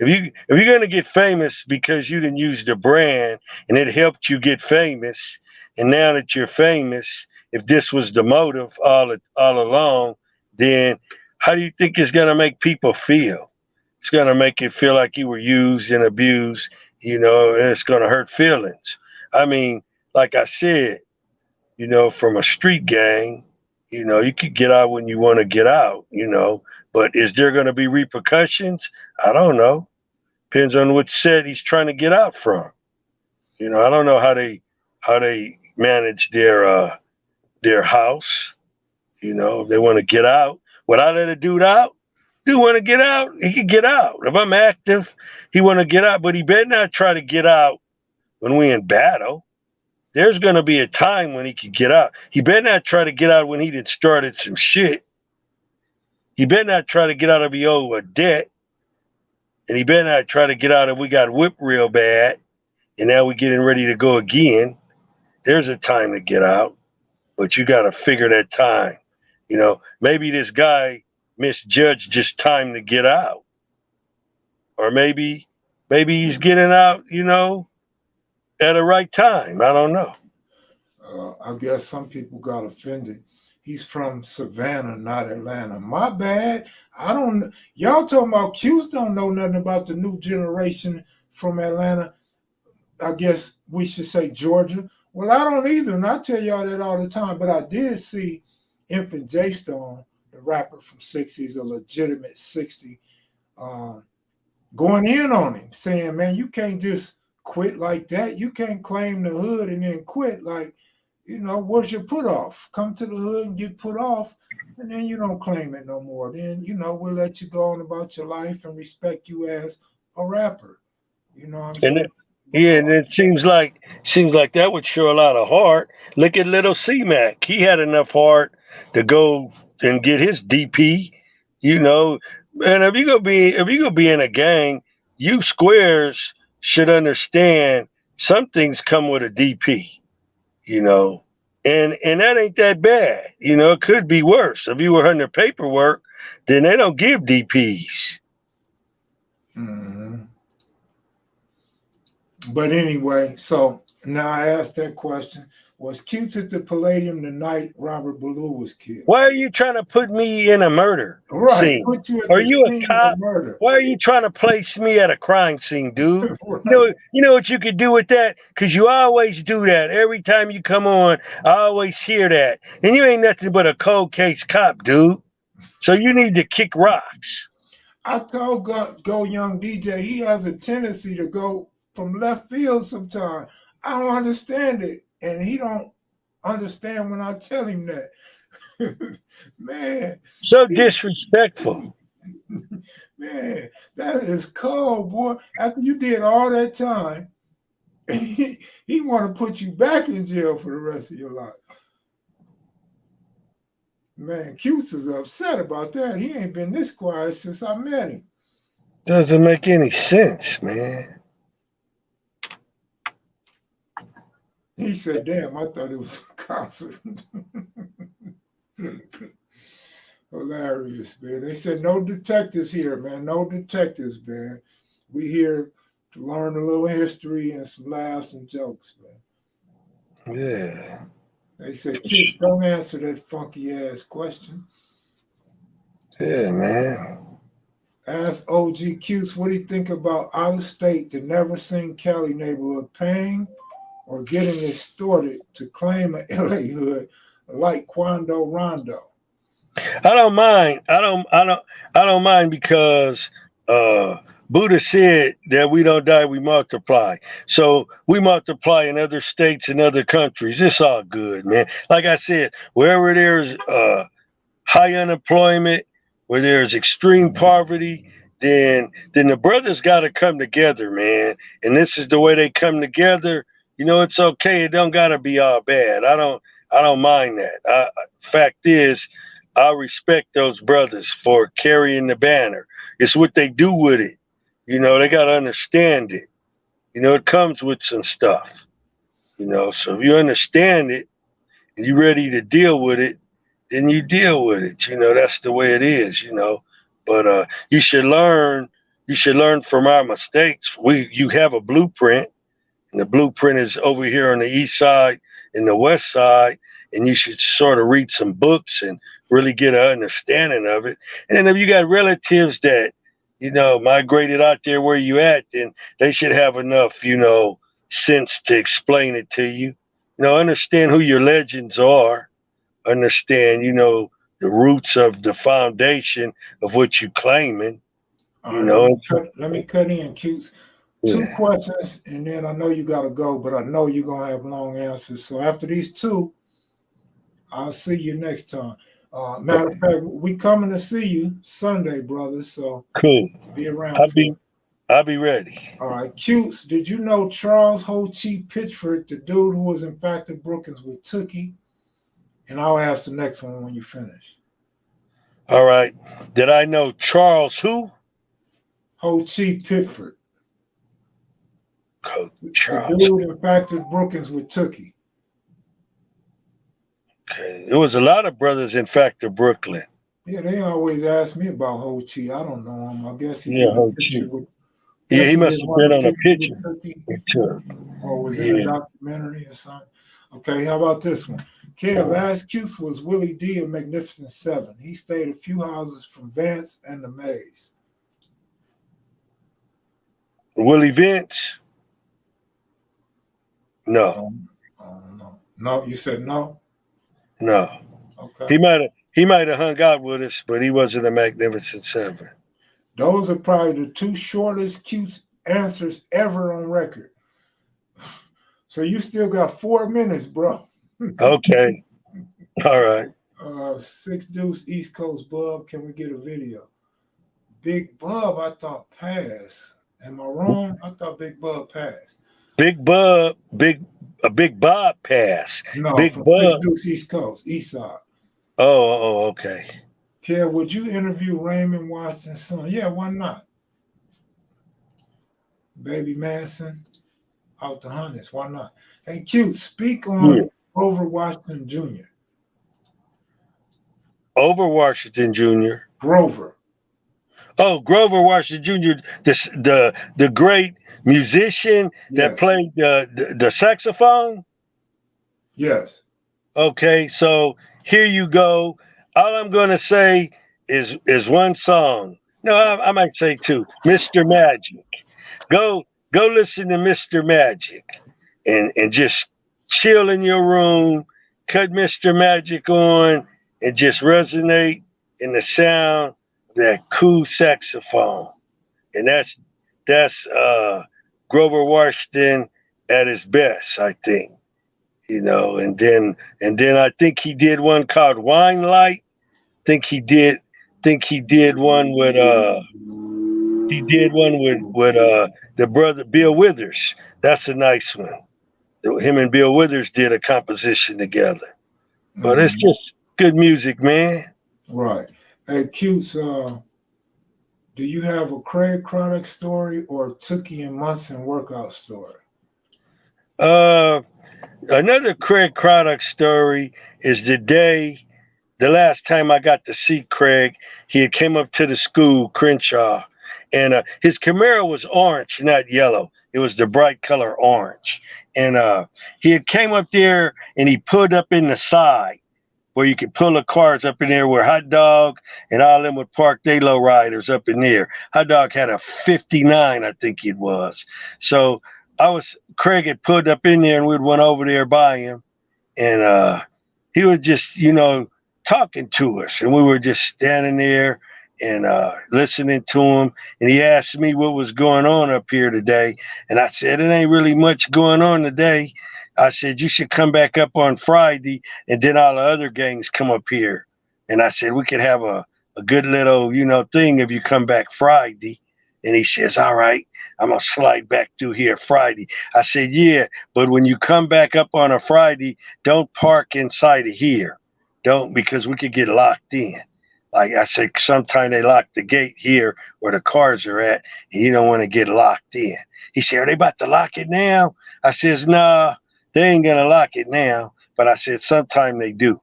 If you're gonna get famous because you didn't use the brand and it helped you get famous, and now that you're famous, if this was the motive all along, then how do you think it's gonna make people feel? It's gonna make it feel like you were used and abused, and it's gonna hurt feelings. I mean, like I said, from a street gang, you could get out when you want to get out, but is there gonna be repercussions? I don't know. Depends on what set he's trying to get out from. I don't know how they manage their house. If they want to get out. Would I let a dude out? Dude want to get out? He could get out. If I'm active, he want to get out, but he better not try to get out when we in battle. There's gonna be a time when he could get out. He better not try to get out when he did started some shit. He better not try to get out if he owe a debt. And he better not try to get out if we got whipped real bad and now we're getting ready to go again. There's a time to get out, but you got to figure that time. Maybe this guy misjudged just time to get out. Or maybe he's getting out, at the right time. I don't know. I guess some people got offended. He's from Savannah, not Atlanta. My bad. I don't. Y'all talking about Q's don't know nothing about the new generation from Atlanta. I guess we should say Georgia. Well, I don't either, and I tell y'all that all the time. But I did see Infant J Stone, the rapper from 60s, a legitimate 60, going in on him, saying, "Man, you can't just quit like that. You can't claim the hood and then quit. Like, where's your put off? Come to the hood and get put off, and then you don't claim it no more. Then, we'll let you go on about your life and respect you as a rapper." You know what I'm And saying? and it seems like that would show a lot of heart. Look at little C-Mac. He had enough heart to go and get his DP, you know. And if you gonna be in a gang, you squares should understand some things come with a DP, you know. And that ain't that bad. It could be worse. If you were under paperwork, then they don't give DPs. Mhm. But anyway, so now I asked that question. Was Cutes at the Palladium the night Robert Ballou was killed? Why are you trying to put me in a murder Right. scene? Put you at Are the you a scene of the cop? murder. Why are you trying to place me at a crime scene, dude? Right. You know what you could do with that? Because you always do that. Every time you come on, I always hear that. And you ain't nothing but a cold case cop, dude. So you need to kick rocks. I told Go Young DJ he has a tendency to go from left field sometimes. I don't understand it. And he don't understand when I tell him that. Man, So disrespectful. man, that is cold, boy. After you did all that time, he want to put you back in jail for the rest of your life. Man, Cutes is upset about that. He ain't been this quiet since I met him. Doesn't make any sense, man. He said, "Damn, I thought it was a concert." Hilarious, man. They said no detectives here, man. No detectives, man. We here to learn a little history and some laughs and jokes, man. Yeah. They said, "Kids, don't answer that funky ass question." Yeah, man. Ask OG Cutes what he think about out of state to never seen Cali neighborhood paying or getting extorted to claim an LA hood like Quando Rondo. I don't mind. I don't mind because Buddha said that we don't die, we multiply. So we multiply in other states and other countries. It's all good, man. Like I said, wherever there's high unemployment, where there's extreme poverty, then the brothers got to come together, man. And this is the way they come together. You know, it's okay. It don't got to be all bad. I don't mind that. Fact is, I respect those brothers for carrying the banner. It's what they do with it. You know, they got to understand it. You know, it comes with some stuff. You know, so if you understand it and you're ready to deal with it, then you deal with it. You know, that's the way it is, you know. But you should learn from our mistakes. You have a blueprint, and the blueprint is over here on the east side and the west side, and you should sort of read some books and really get an understanding of it. And then if you got relatives that, you know, migrated out there where you at, then they should have enough, you know, sense to explain it to you. You know, understand who your legends are, understand, you know, the roots of the foundation of what you claiming, All you right, know. let me cut in, Cutes. Two Yeah. questions, and then I know you got to go, but I know you're going to have long answers. So after these two, I'll see you next time. Matter of fact, we coming to see you Sunday, brother. So Cool. be around I'll for be it. I'll be ready. All right, Cutes. Did you know Charles Ho Chi Pitchford, the dude who was in Factor Brookings with Tookie? And I'll ask the next one when you finish. All right. Did I know Charles who? Ho Chi Pitchford, Coach the Charles. dude in Factor Brookings with Tookie. Okay. There was a lot of brothers in Factor Brooklyn. Yeah, they always ask me about Ho Chi. I don't know him. I guess he's Yeah, in the Ho picture Chi. with. Yeah, Guess he he's must in have one been of on the a pictures with picture. Tookie, Sure. or was in a Yeah. documentary or something. Okay, how about this one? Kev, Ask Cuse was Willie D of Magnificent Seven. He stayed a few houses from Vance and the Maze. Willie Vince? No. I don't know. No, you said no? No. Okay. He might have hung out with us, but he wasn't a Magnificent Seven. Those are probably the two shortest Cuse answers ever on record. So you still got 4 minutes, bro. Okay. All right. Six Deuce East Coast Bub. Can we get a video? Big Bub, I thought passed. Am I wrong? I thought Big Bub passed. Big Bob pass. No, Big from Six Bub. Deuce East Coast, East Side. Oh, okay. Kev, would you interview Raymond Washington's son? Yeah, why not? Baby Manson, out the hundreds. Why not? Hey, Q, speak Yeah. on Grover Washington Jr. Over Washington Jr. Grover. Oh, Grover Washington Jr. The great musician that Yeah. played the saxophone. Yes. Okay, so here you go. All I'm going to say is one song. No, I might say two. Mr. Magic. Go listen to Mr. Magic, and just chill in your room. Cut Mr. Magic on and just resonate in the sound of that cool saxophone. And that's Grover Washington at his best, I think. You know, and then I think he did one called Wine Light. Think he did one with the brother Bill Withers. That's a nice one. Him and Bill Withers did a composition together. But it's just good music, man. Right. Hey, Cutes, do you have a Craig Chronic story or Tookie and Munson workout story? Another Craig Craddock story is the last time I got to see Craig, he had came up to the school, Crenshaw, and his Camaro was orange, not yellow. It was the bright color orange. And he had came up there and he pulled up in the side where you could pull the cars up in there where Hot Dog and all them would park their low riders up in there. Hot Dog had a 59, I think it was. So Craig had pulled up in there and we'd went over there by him. And he was just, talking to us, and we were just standing there and listening to him. And he asked me what was going on up here today, and I said it ain't really much going on today. I said you should come back up on Friday, and then all the other gangs come up here. And I said we could have a good little, thing if you come back Friday. And he says, all right, I'm going to slide back through here Friday. I said, yeah, but when you come back up on a Friday, don't park inside of here. Don't, because we could get locked in. Like I said, sometimes they lock the gate here where the cars are at, and you don't want to get locked in. He said, are they about to lock it now? I says, nah, they ain't going to lock it now. But I said, sometime they do.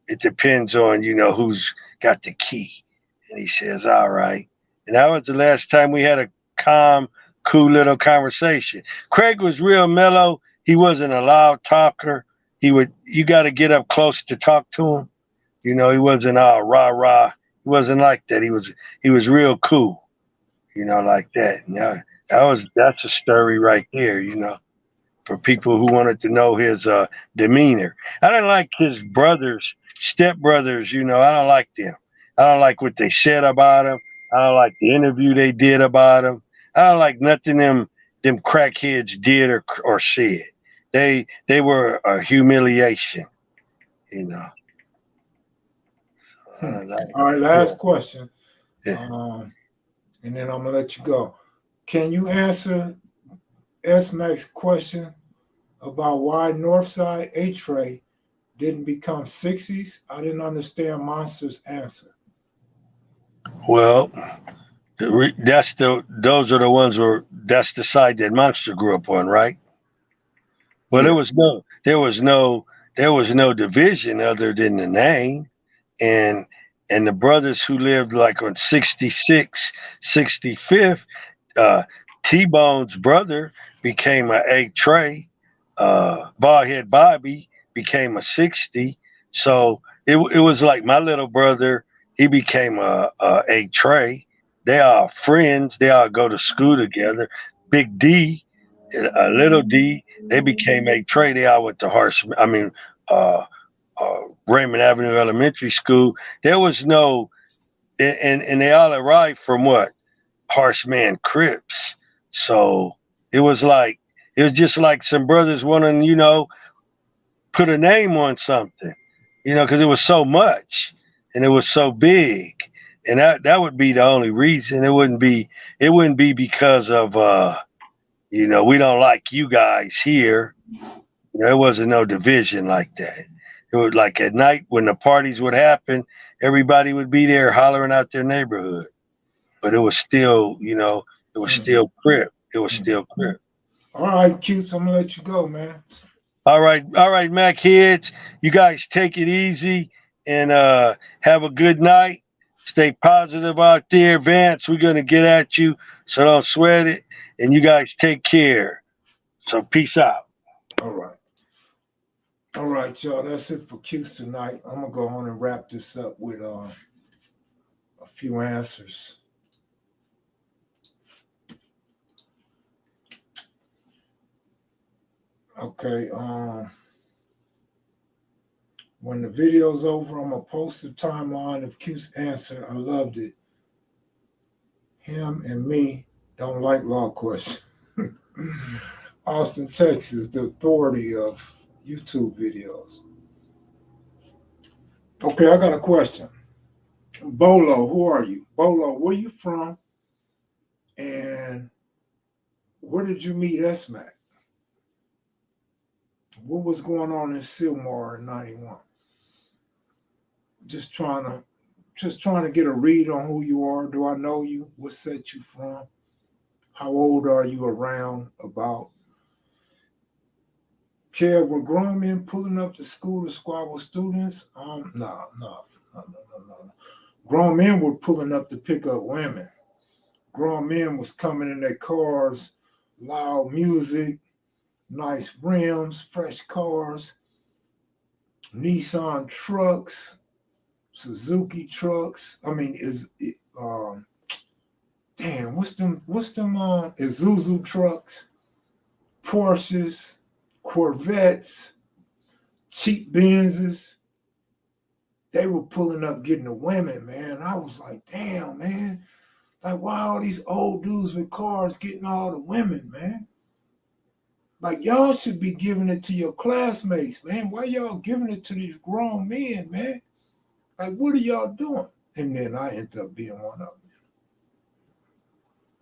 It depends on, who's got the key. And he says, all right. And that was the last time we had a calm, cool little conversation. Craig was real mellow. He wasn't a loud talker. You got to get up close to talk to him. He wasn't all rah. He wasn't like that. He was real cool, like that. And that's a story right there, for people who wanted to know his demeanor. I didn't like his brothers, stepbrothers, I don't like them. I don't like what they said about him. I don't like the interview they did about him. I don't like nothing them crackheads did or said. They were a humiliation, All right, last question. Yeah. And then I'm gonna let you go. Can you answer S-Mac's question about why Northside A-Tray didn't become 60s? I didn't understand Monster's answer. Well, those are the ones that's the side that Monster grew up on, right? Well, yeah. there was no division other than the name, and the brothers who lived like on 66, 65th, T-Bone's brother became an A-Tray, Baldhead Bobby became a 60. So it was like my little brother, he became a A-Tray. They are friends. They all go to school together. Big D, Little D, they became A-Tray. They all went to Raymond Avenue Elementary School. There was no, and they all arrived from what? Harshman Crips. So it was just like some brothers wanting, put a name on something, because it was so much and it was so big. And that would be the only reason. It wouldn't be because of, we don't like you guys here. There wasn't no division like that. It was like at night when the parties would happen, everybody would be there hollering out their neighborhood. But it was still, still Crip. It was still Crip. All right, Cutes, I'm gonna let you go, man. All right, Mac Heads. You guys take it easy and have a good night. Stay positive out there. Vance, we're gonna get at you, so don't sweat it. And you guys take care. So peace out. All right, y'all. That's it for Cutes tonight. I'm gonna go on and wrap this up with a few answers. Okay, when the video's over, I'm gonna post the timeline of Q's answer. I loved it. Him and me don't like law questions. Austin, Texas, the authority of YouTube videos. Okay, I got a question. Bolo, who are you? Bolo, where you from? And where did you meet S-Mac? What was going on in Sylmar in 91? Just trying to get a read on who you are. Do I know you? What set you from? How old are you around about? Kev, were grown men pulling up to school to squabble students? No. Grown men were pulling up to pick up women. Grown men was coming in their cars, loud music, nice rims, fresh cars, Nissan trucks, Suzuki trucks. I mean, what's them Isuzu trucks, Porsches, Corvettes, cheap Benzes, they were pulling up getting the women, man. I was like, damn, man. Like, why all these old dudes with cars getting all the women, man? Like, y'all should be giving it to your classmates, man. Why y'all giving it to these grown men, man? Like, what are y'all doing? And then I ended up being one of them.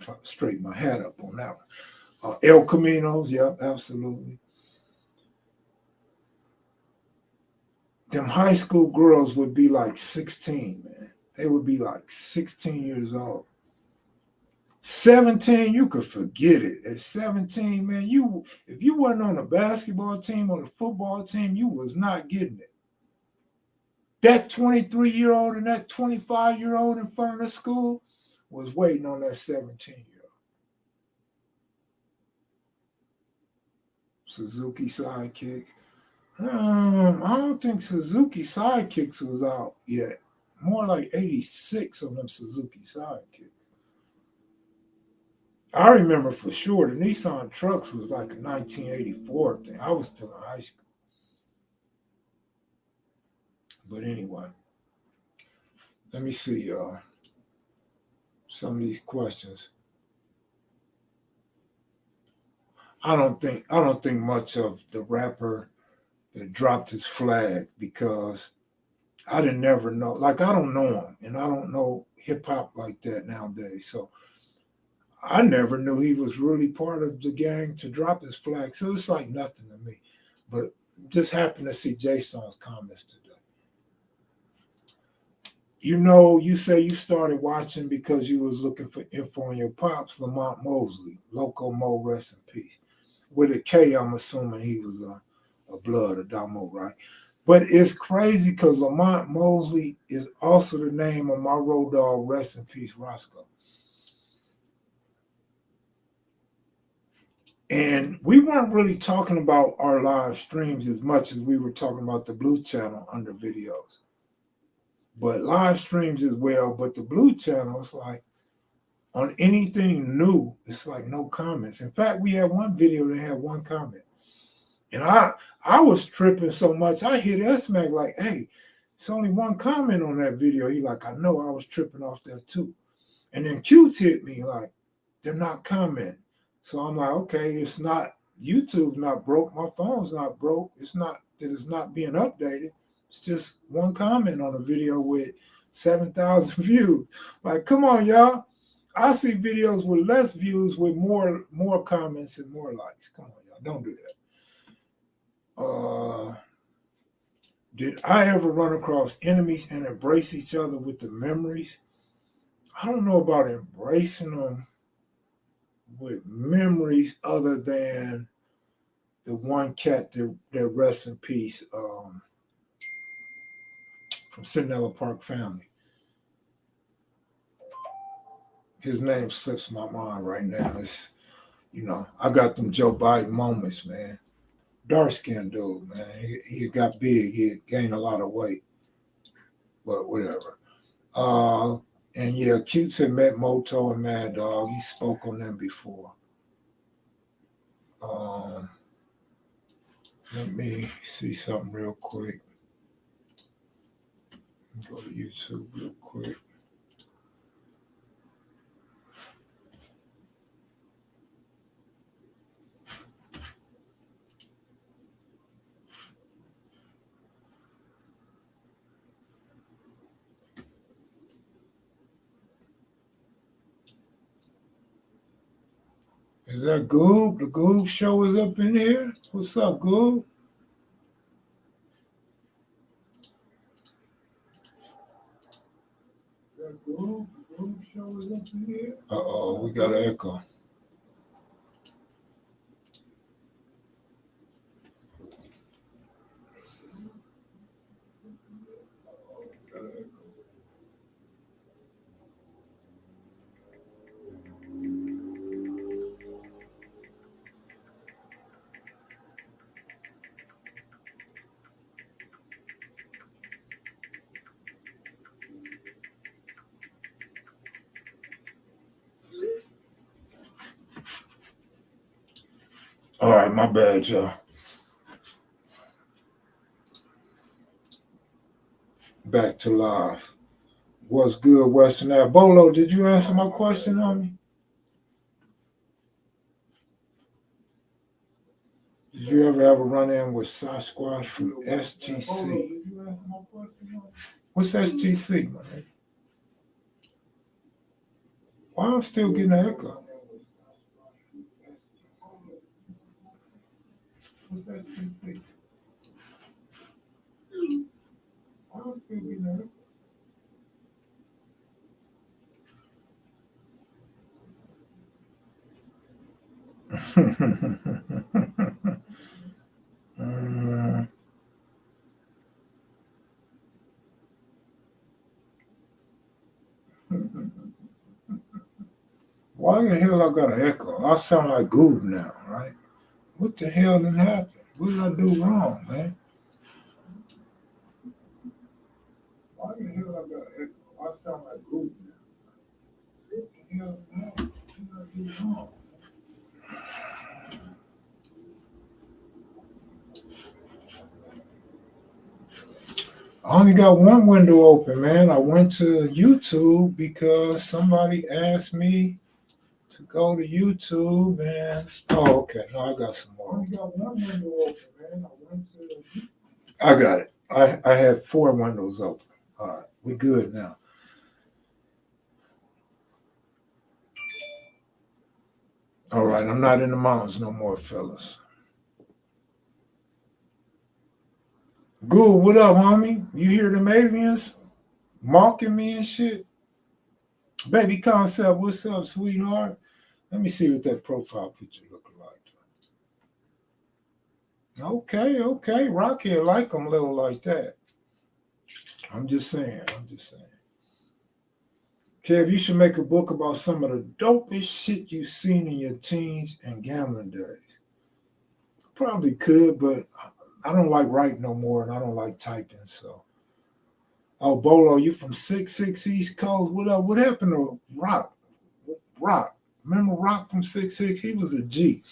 Try to straighten my hat up on that one. El Caminos, yep, absolutely. Them high school girls would be like 16, man. They would be like 16 years old. 17, you could forget it. At 17, man, if you wasn't on a basketball team or the football team, you was not getting it. That 23-year-old and that 25-year-old in front of the school was waiting on that 17-year-old. Suzuki Sidekicks. I don't think Suzuki Sidekicks was out yet. More like 86 of them Suzuki Sidekicks. I remember for sure the Nissan trucks was like a 1984 thing. I was still in high school. But anyway, let me see some of these questions. I don't think much of the rapper that dropped his flag because I didn't never know. Like, I don't know him, and I don't know hip hop like that nowadays. So I never knew he was really part of the gang to drop his flag. So it's like nothing to me. But just happened to see Jason's comments today. You know, you say you started watching because you was looking for info on your pops, Lamont Mosley, Loco Mo, rest in peace. With a K, I'm assuming he was a blood, a Damo, right? But it's crazy because Lamont Mosley is also the name of my road dog, rest in peace, Roscoe. And we weren't really talking about our live streams as much as we were talking about the Blue Channel under videos. But live streams as well. But the Blue Channel, it's like on anything new, it's like no comments. In fact, we had one video that had one comment. And I was tripping so much, I hit S-Mac like, hey, it's only one comment on that video. He like, I know, I was tripping off that too. And then Q's hit me like, they're not commenting. So I'm like, okay, it's not, YouTube's not broke. My phone's not broke. It's not that it's not being updated. It's just one comment on a video with 7,000 views. Like, come on, y'all. I see videos with less views with more comments and more likes. Come on, y'all. Don't do that. Did I ever run across enemies and embrace each other with the memories? I don't know about embracing them with memories other than the one cat that rests in peace from Centinela Park family. His name slips my mind right now. It's, I got them Joe Biden moments, man. Dark-skinned dude, man. He got big. He gained a lot of weight. But whatever. And yeah, Cutes had met Moto and Mad Dog. He spoke on them before. Let me see something real quick. Go to YouTube real quick. Is that Goob? The Goob show is up in here? What's up, Goob? Is that Goob? The Goob show is up in here? Uh-oh, we got an echo. All right, my bad, y'all. back to live. What's good, Western Ave? Bolo, did you answer my question on me? Did you ever have a run-in with Sasquatch from STC? What's STC, man? Why I'm still getting an echo? What's STC? Why I'm still getting an echo? Why the hell I got an echo? I sound like Goob now, right? What the hell did happen? What did I do wrong, man? Why the hell I got an echo? I sound like Goob now. What the hell did happen? What did I do wrong? I only got one window open, man. I went to YouTube because somebody asked me to go to YouTube, and okay. No, I got some more. I only got one window open, man. I got it. I had 4 windows open. All right, we good now. All right, I'm not in the mountains no more, fellas. Good, what up, homie? You hear them aliens mocking me and shit? Baby Concept, what's up, sweetheart? Let me see what that profile picture looking like. Okay. Rockhead like them little like that. I'm just saying. Kev, you should make a book about some of the dopest shit you've seen in your teens and gambling days. Probably could, but I don't like writing no more, and I don't like typing, so. Oh, Bolo, you from 66 East Coast? What up? What happened to Rock? Remember Rock from 66? He was a G.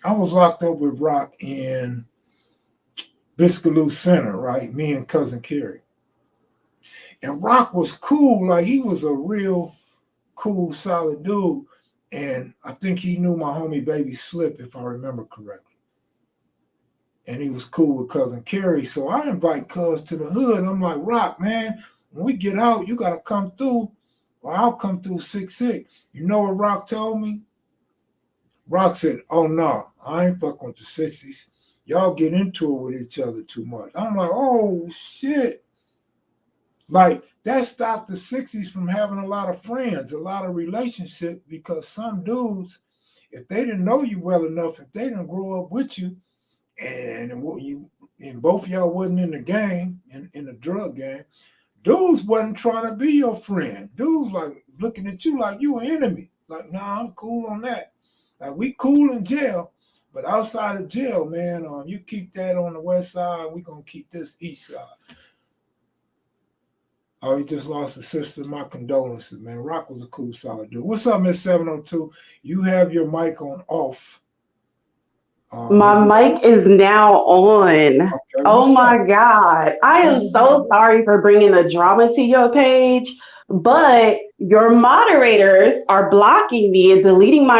I was locked up with Rock in Biscaloo Center, right? Me and Cousin Kerry. And Rock was cool. Like, he was a real cool, solid dude. And I think he knew my homie Baby Slip, if I remember correctly. And he was cool with Cousin Kerry. So I invite Cuz to the hood. I'm like, Rock, man, when we get out, you got to come through, or I'll come through 6-6. You know what Rock told me? Rock said, oh, no, I ain't fucking with the 60s. Y'all get into it with each other too much. I'm like, oh, shit. Like, that stopped the 60s from having a lot of friends, a lot of relationships, because some dudes, if they didn't know you well enough, if they didn't grow up with you, and both y'all wasn't in the gang, in the drug gang, dudes wasn't trying to be your friend. Dudes like looking at you like you an enemy. Like, nah, I'm cool on that. Like, we cool in jail, but outside of jail, man, you keep that on the west side, we gonna keep this east side. Oh, he just lost a sister. My condolences, man. Rock was a cool, solid dude. What's up, Miss 702? You have your mic on off. My mic is now on. Okay, oh my God. I am so sorry for bringing the drama to your page, but your moderators are blocking me and deleting my